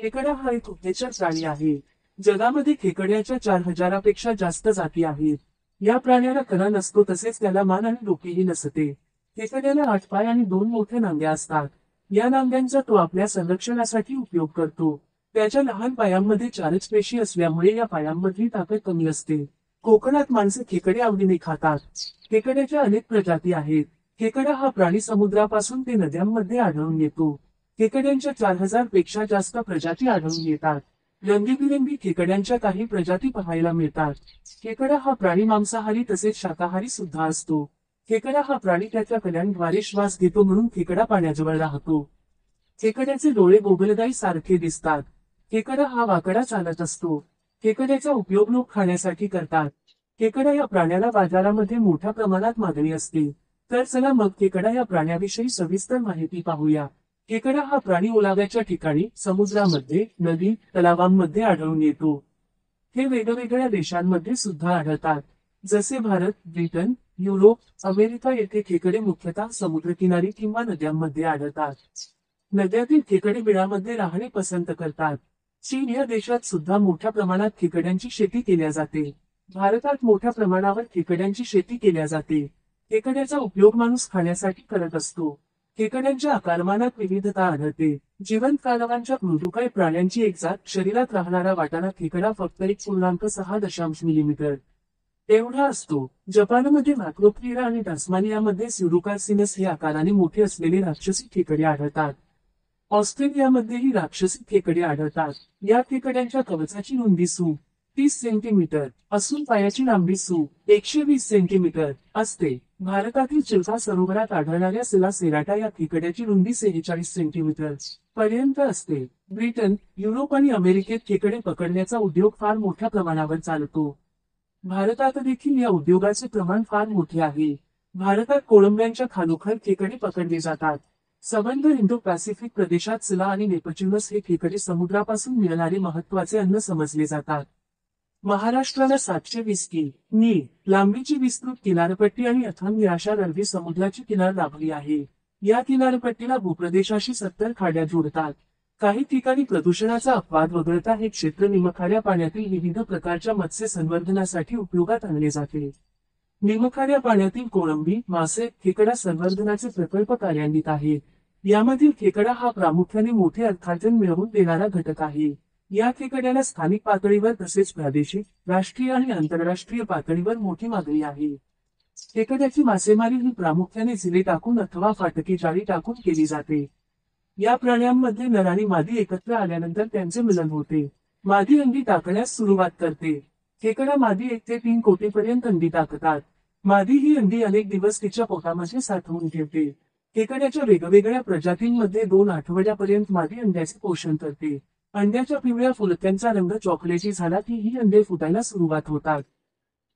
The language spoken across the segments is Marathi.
खेकडा हा एक उभयचर प्राणी आहे. जगामध्ये खेकड्याच्या 4000पेक्षा जास्त जाती आहेत. या प्राण्याला कणा नसतो, तसेच त्याला मान आणि डोकेही नसते. खेकड्याला 8 पाय आणि 2 मोठ्या नांग्या असतात. या नांग्यांचा तो आपल्या संरक्षणासाठी उपयोग करतो. त्याच्या लहान पायांमध्ये 4च पेशी असल्यामुळे या पायांमधली ताकद कमी असते. कोकणात माणसे खेकडे आवडीने खातात. खेकड्याच्या अनेक प्रजाती आहेत. खेकडा हा प्राणी समुद्रापासून ते नद्यांमध्ये आढळून येतो. खेकड्यांच्या 4000पेक्षा जास्त प्रजाती आढळून येतात. रंगीबिरंगी खेकड्यांच्या काही प्रजाती पाहायला मिळतात. खेकडा हा प्राणी मांसाहारी तसेच शाकाहारी सुद्धा असतो. खेकडा हा प्राणी त्याच्या कण्याद्वारे श्वास घेतो, म्हणून खेकडा पाण्याजवळ राहतो. खेकड्याचे डोळे गोगलगाई सारखे दिसतात. खेकडा हा वाकडा चालत असतो. खेकड्याचा उपयोग लोक खाण्यासाठी करतात. खेकडा या प्राण्याला बाजारामध्ये मोठ्या प्रमाणात मागणी असते. तर चला मग खेकडा या प्राण्याविषयी सविस्तर माहिती पाहूया. खेकडा हा प्राणी ओलाव्याच्या ठिकाणी, समुद्रामध्ये, नदी, तलावांमध्ये आढळून येतो. हे वेगवेगळ्या देशांमध्ये सुद्धा आढळतात. जसे भारत, ब्रिटन, युरोप, अमेरिका येथे खेकडे मुख्यतः समुद्रकिनारी किंवा नद्यांमध्ये आढळतात. नद्यातील खेकडे बिळामध्ये राहणे पसंत करतात. चीन या देशात सुद्धा मोठ्या प्रमाणात खेकड्यांची शेती केल्या जाते. भारतात मोठ्या प्रमाणावर खेकड्यांची शेती केल्या जाते. खेकड्याचा उपयोग माणूस खाण्यासाठी करत असतो. खेकड्यांच्या आकारमानात विविधता आढळते. जिवंत कालवांच्या मृदुकाय प्राण्यांची एक जात, शरीरात राहणारा वाटाणा खेकडा फक्त 1.6 मिलीमीटर एवढा असतो. जपानमध्ये मॅक्रोप्टेरा आणि टास्मानियामध्ये स्युडोकार्सिनस हे आकाराने मोठे असलेले राक्षसी खेकडे आढळतात. ऑस्ट्रेलियामध्येही राक्षसी खेकडे आढळतात. या खेकड्यांच्या कवचाची रुंदी सु. 30 सेंटीमीटर असून पायाची लांबी सु. 120 सेंटीमीटर असते. भारतातील चिल्का सरोवरात आढळणाऱ्या सिला सेराटा या खेकड्याची रुंदी 46 सेंटीमीटर पर्यंत असते. ब्रिटन, युरोप आणि अमेरिकेत खेकडे पकडण्याचा उद्योग फार मोठ्या प्रमाणावर चालतो. भारतात देखील या उद्योगाचे प्रमाण फार मोठे आहे. भारतात कोळंब्यांच्या खालोखाल खेकडे पकडले जातात. सबंध इंडो पॅसिफिक प्रदेशात सिला आणि नेपच्यूनस हे खेकडे समुद्रापासून मिळणारे महत्त्वाचे अन्न समजले जातात. महाराष्ट्राला 720 कि.मी. लांबीची विस्तृत किनारपट्टी आणि अथांग निराशार अरबी समुद्राची किनार लाभली आहे. या किनारपट्टीला भूप्रदेशाशी 70 खाड्या जोडतात. काही ठिकाणी प्रदूषणाचा अपवाद वगळता हे क्षेत्र निमखाऱ्या पाण्यातील विविध प्रकारच्या मत्स्य संवर्धनासाठी उपयोगात आणले जाते. निमखाऱ्या पाण्यातील कोळंबी, मासे, खेकडा संवर्धनाचे प्रकल्प कार्यान्वित आहेत. यामधील खेकडा हा प्रामुख्याने मोठे अर्थार्जन मिळवून देणारा घटक आहे. या खेकड्याला स्थानिक पातळीवर तसेच प्रादेशिक, राष्ट्रीय आणि आंतरराष्ट्रीय पातळीवर मोठी मागणी आहे. खेकड्याची मासेमारी ही प्रामुख्याने झिले टाकून अथवा फाटकी जाळी टाकून केली जाते. या प्राण्यांमध्ये नर आणि मादी एकत्र आल्यानंतर त्यांचे मिलन होते. मादी अंडी टाकण्यास सुरुवात करते. खेकडा मादी 1 ते 3 कोटीपर्यंत अंडी टाकतात. मादी ही अंडी अनेक दिवस तिच्या पोटामध्ये साठवून ठेवते. खेकड्याच्या वेगवेगळ्या प्रजातींमध्ये 2 आठवड्यापर्यंत मादी अंड्याचे पोषण करते. अंड्याच्या पिवळ्या फुलक्यांचा रंग चॉकलेटी झाला की ही अंडे फुटायला सुरुवात होतात.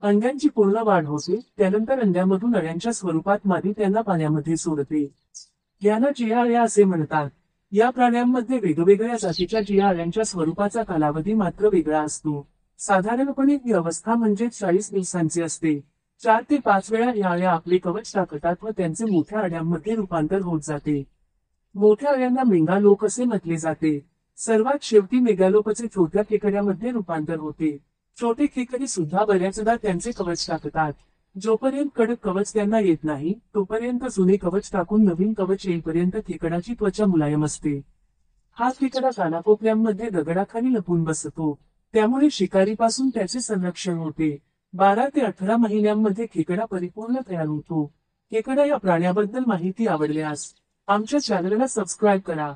अंड्यांची पूर्ण वाढ होते. त्यानंतर अंड्यामधून अळ्यांच्या स्वरूपात मादी त्यांना पाण्यामध्ये सोडते. यांना जियाळ्या असे म्हणतात. या प्राण्यांमध्ये वेगवेगळ्या जातीच्या जियाळ्यांच्या स्वरूपाचा कालावधी मात्र वेगळा असतो. साधारणपणे ही अवस्था म्हणजे 40 दिवसांची असते. 4 ते 5 वेळा या अळ्या आपले कवच टाकतात व त्यांचे मोठ्या अळ्यांमध्ये रूपांतर होत जाते. मोठ्या अळ्यांना मेंगालोप असे म्हटले जाते. सर्वात शेवटी मेगालोपचे छोट्या खेकड्यामध्ये रूपांतर होते. छोटे खेकडे सुद्धा बऱ्याचदा त्यांचे कवच टाकतात. जोपर्यंत कडक कवच त्यांना येत नाही, तोपर्यंत जुने कवच टाकून नवीन कवच येईपर्यंत खेकडाची त्वचा मुलायम असते. हा खेकडा कानाकोपऱ्यांमध्ये दगडाखाली लपून बसतो. त्यामुळे शिकारीपासून त्याचे संरक्षण होते. 12 ते 18 महिन्यांमध्ये खेकडा परिपूर्ण तयार होतो. खेकडा या प्राण्याबद्दल माहिती आवडल्यास आमच्या चॅनलला सबस्क्राईब करा.